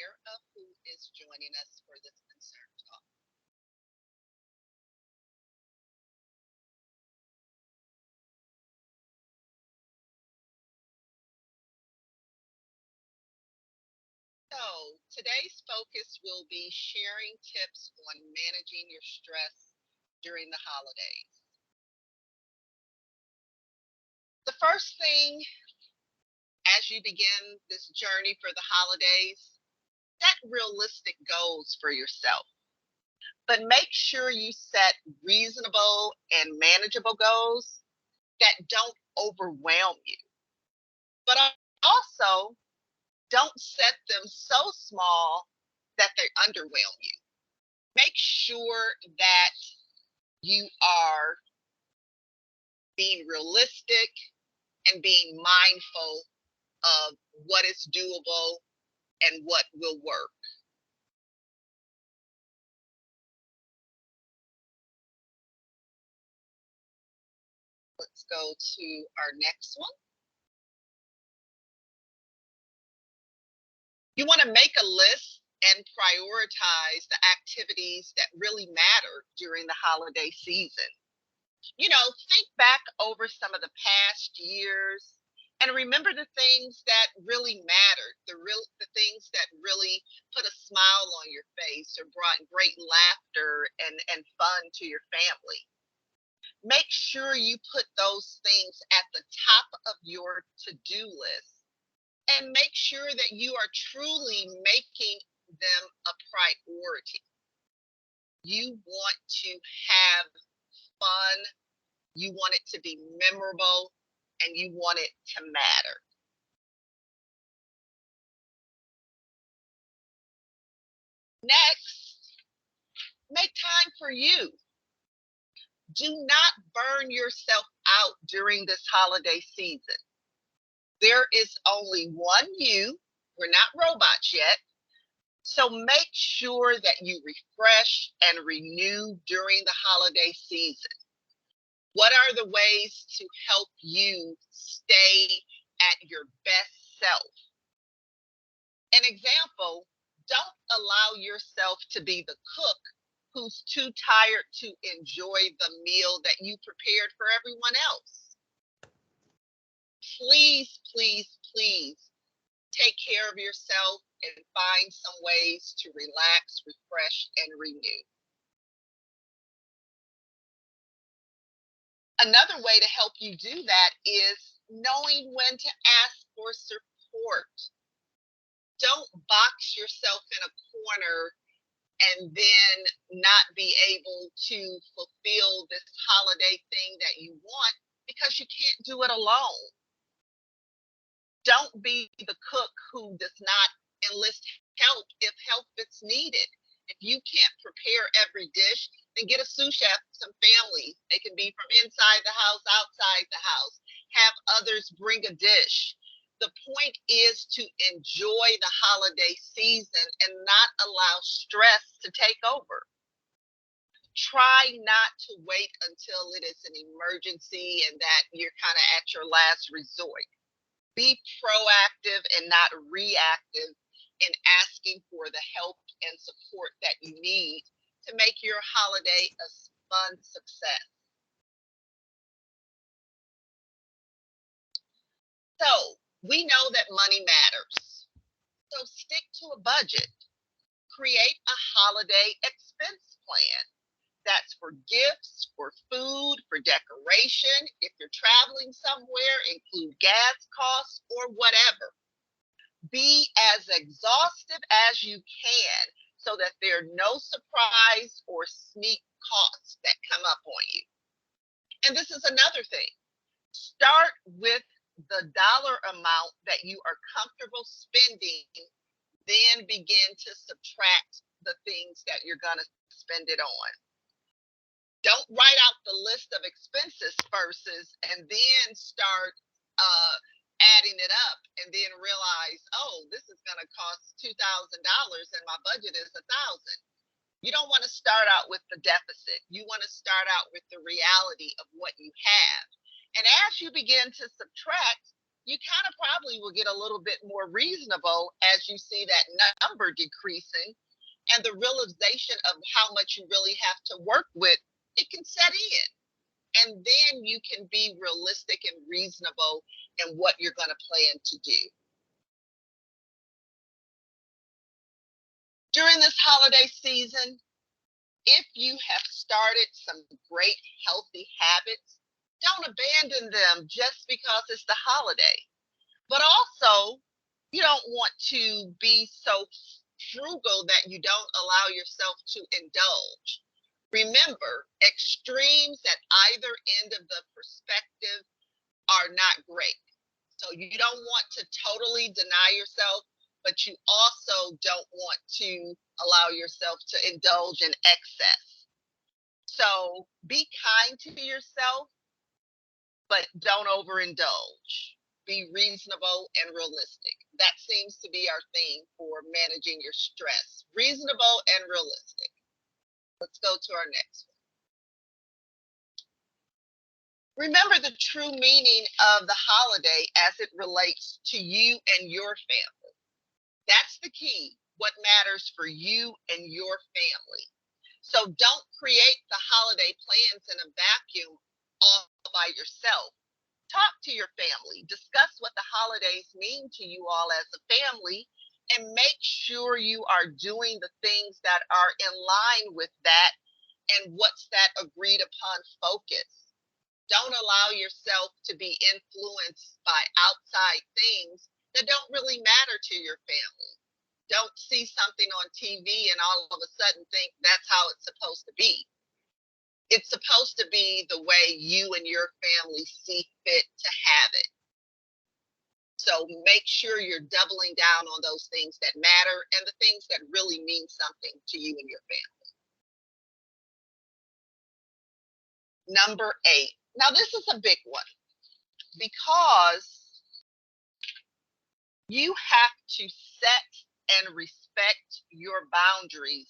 aware of who is joining us for this concern talk. So, today's focus will be sharing tips on managing your stress during the holidays. The first thing as you begin this journey for the holidays, set realistic goals for yourself. But make sure you set reasonable and manageable goals that don't overwhelm you. But also, don't set them so small that they underwhelm you. Make sure that you are being realistic and being mindful of what is doable and what will work. Let's go to our next one. You want to make a list and prioritize the activities that really matter during the holiday season. Think back over some of the past years and remember the things that really mattered, the things that really put a smile on your face or brought great laughter and fun to your family. Make sure you put those things at the top of your to-do list and make sure that you are truly making them a priority. You want to have fun, you want it to be memorable, and you want it to matter. Next, make time for you. Do not burn yourself out during this holiday season. There is only one you. We're not robots yet. So make sure that you refresh and renew during the holiday season. What are the ways to help you stay at your best self? An example, don't allow yourself to be the cook who's too tired to enjoy the meal that you prepared for everyone else. Please, please, please take care of yourself and find some ways to relax, refresh, and renew. Another way to help you do that is knowing when to ask for support. Don't box yourself in a corner and then not be able to fulfill this holiday thing that you want because you can't do it alone. Don't be the cook who does not enlist help if help is needed. If you can't prepare every dish, then get a sous chef, some family. They can be from inside the house, outside the house. Have others bring a dish. The point is to enjoy the holiday season and not allow stress to take over. Try not to wait until it is an emergency and that you're kind of at your last resort. Be proactive and not reactive in asking for the help and support that you need to make your holiday a fun success. So, we know that money matters. So, stick to a budget. Create a holiday expense plan. That's for gifts, for food, for decoration. If you're traveling somewhere, include gas costs or whatever. Be as exhaustive as you can so that there are no surprise or sneak costs that come up on you. And this is another thing. Start with the dollar amount that you are comfortable spending, then begin to subtract the things that you're going to spend it on. Don't write out the list of expenses first and then start adding it up and then realize, oh, this is going to cost $2,000 and my budget is 1,000. You don't want to start out with the deficit. You want to start out with the reality of what you have. And as you begin to subtract, you kind of probably will get a little bit more reasonable as you see that number decreasing, and the realization of how much you really have to work with, it can set in. And then you can be realistic and reasonable in what you're going to plan to do. During this holiday season, if you have started some great healthy habits, don't abandon them just because it's the holiday. But also, you don't want to be so frugal that you don't allow yourself to indulge. Remember, extremes at either end of the perspective are not great. So you don't want to totally deny yourself, but you also don't want to allow yourself to indulge in excess. So be kind to yourself, but don't overindulge. Be reasonable and realistic. That seems to be our theme for managing your stress. Reasonable and realistic. Let's go to our next one. Remember the true meaning of the holiday as it relates to you and your family. That's the key. What matters for you and your family. So don't create the holiday plans in a vacuum all by yourself. Talk to your family, discuss what the holidays mean to you all as a family, and make sure you are doing the things that are in line with that and what's that agreed upon focus. Don't allow yourself to be influenced by outside things that don't really matter to your family. Don't see something on TV and all of a sudden think that's how it's supposed to be. It's supposed to be the way you and your family see fit to have it. So make sure you're doubling down on those things that matter and the things that really mean something to you and your family. Number 8. Now, this is a big one because you have to set and respect your boundaries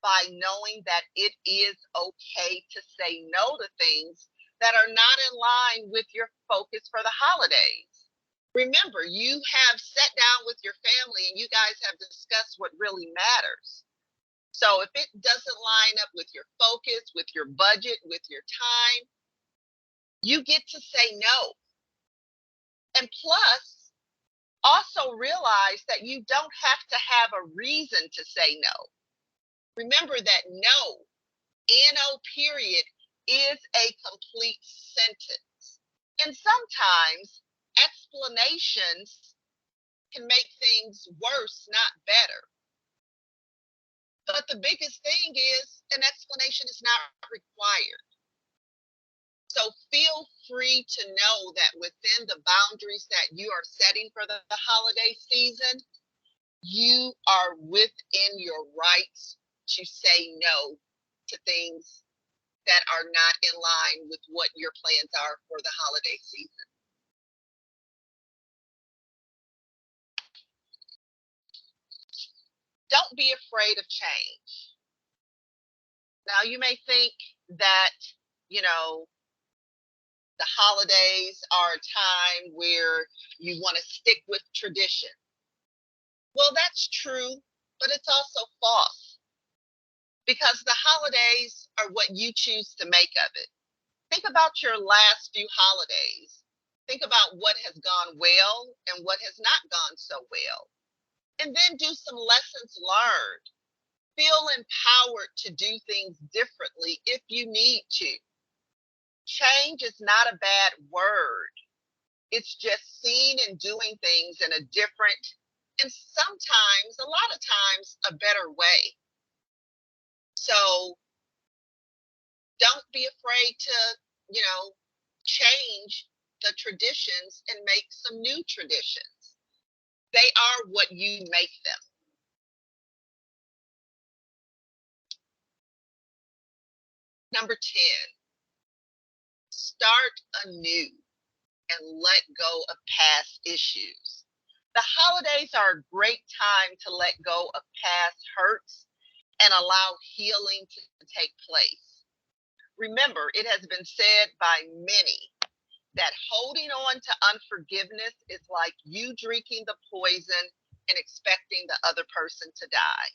by knowing that it is okay to say no to things that are not in line with your focus for the holidays. Remember, you have sat down with your family and you guys have discussed what really matters. So if it doesn't line up with your focus, with your budget, with your time, you get to say no. And plus, also realize that you don't have to have a reason to say no. Remember that no, N-O period, is a complete sentence. And sometimes explanations can make things worse, not better. But the biggest thing is an explanation is not required. So feel free to know that within the boundaries that you are setting for the holiday season, you are within your rights to say no to things that are not in line with what your plans are for the holiday season. Don't be afraid of change. Now, you may think that, you know, the holidays are a time where you want to stick with tradition. Well, that's true, but it's also false because the holidays are what you choose to make of it. Think about your last few holidays. Think about what has gone well and what has not gone so well. And then do some lessons learned. Feel empowered to do things differently if you need to. Change is not a bad word. It's just seeing and doing things in a different and sometimes, a lot of times, a better way. So don't be afraid to, change the traditions and make some new traditions. They are what you make them. Number 10, start anew and let go of past issues. The holidays are a great time to let go of past hurts and allow healing to take place. Remember, it has been said by many that holding on to unforgiveness is like you drinking the poison and expecting the other person to die.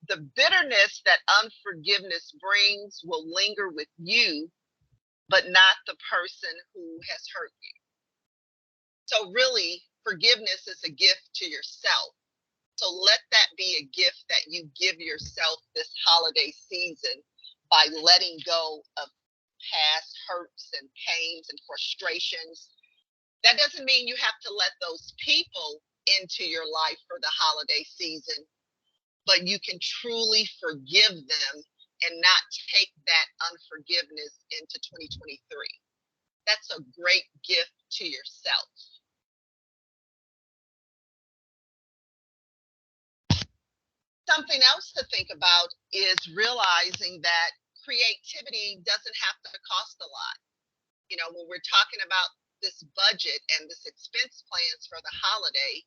The bitterness that unforgiveness brings will linger with you, but not the person who has hurt you. So, really, forgiveness is a gift to yourself. So, let that be a gift that you give yourself this holiday season by letting go of past hurts and pains and frustrations. That doesn't mean you have to let those people into your life for the holiday season, but you can truly forgive them and not take that unforgiveness into 2023. That's a great gift to yourself. Something else to think about is realizing that creativity doesn't have to cost a lot. You know, when we're talking about this budget and this expense plans for the holiday,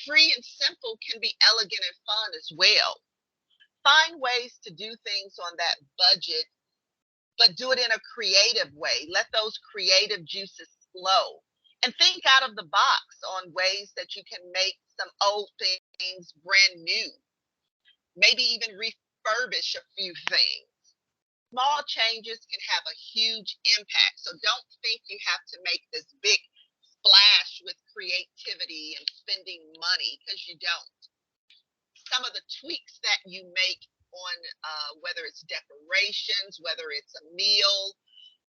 free and simple can be elegant and fun as well. Find ways to do things on that budget, but do it in a creative way. Let those creative juices flow. And think out of the box on ways that you can make some old things brand new. Maybe even refurbish a few things. Small changes can have a huge impact. So don't think you have to make this big splash with creativity and spending money, because you don't. Some of the tweaks that you make on whether it's decorations, whether it's a meal,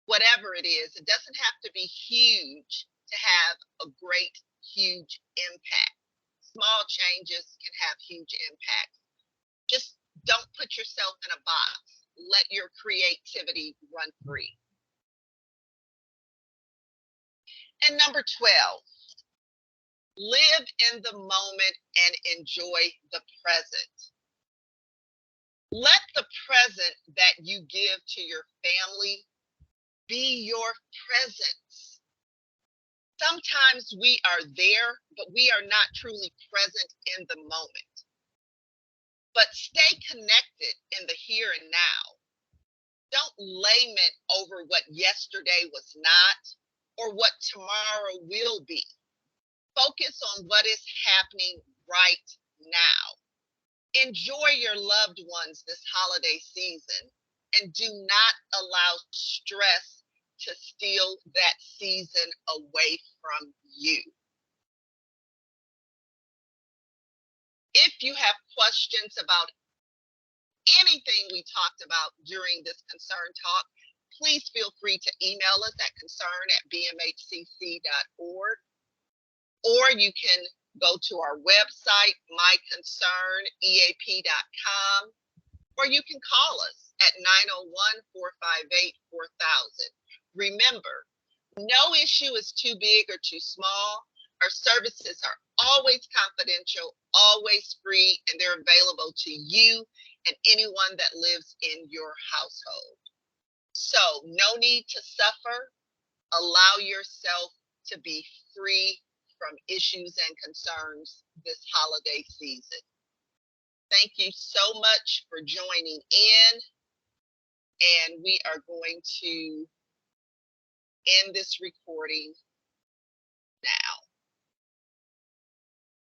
whatever it is, it doesn't have to be huge to have a great, huge impact. Small changes can have huge impacts. Just don't put yourself in a box. Let your creativity run free. And number 12, live in the moment and enjoy the present. Let the present that you give to your family be your presence. Sometimes we are there, but we are not truly present in the moment. But stay connected in the here and now. Don't lament over what yesterday was not or what tomorrow will be. Focus on what is happening right now. Enjoy your loved ones this holiday season and do not allow stress to steal that season away from you. If you have questions about anything we talked about during this concern talk, please feel free to email us at concern@bmhcc.org, or you can go to our website, myconcerneap.com, or you can call us at 901-458-4000. Remember, no issue is too big or too small. Our services are always confidential, always free, and they're available to you and anyone that lives in your household. So, no need to suffer. Allow yourself to be free from issues and concerns this holiday season. Thank you so much for joining in, and we are going to end this recording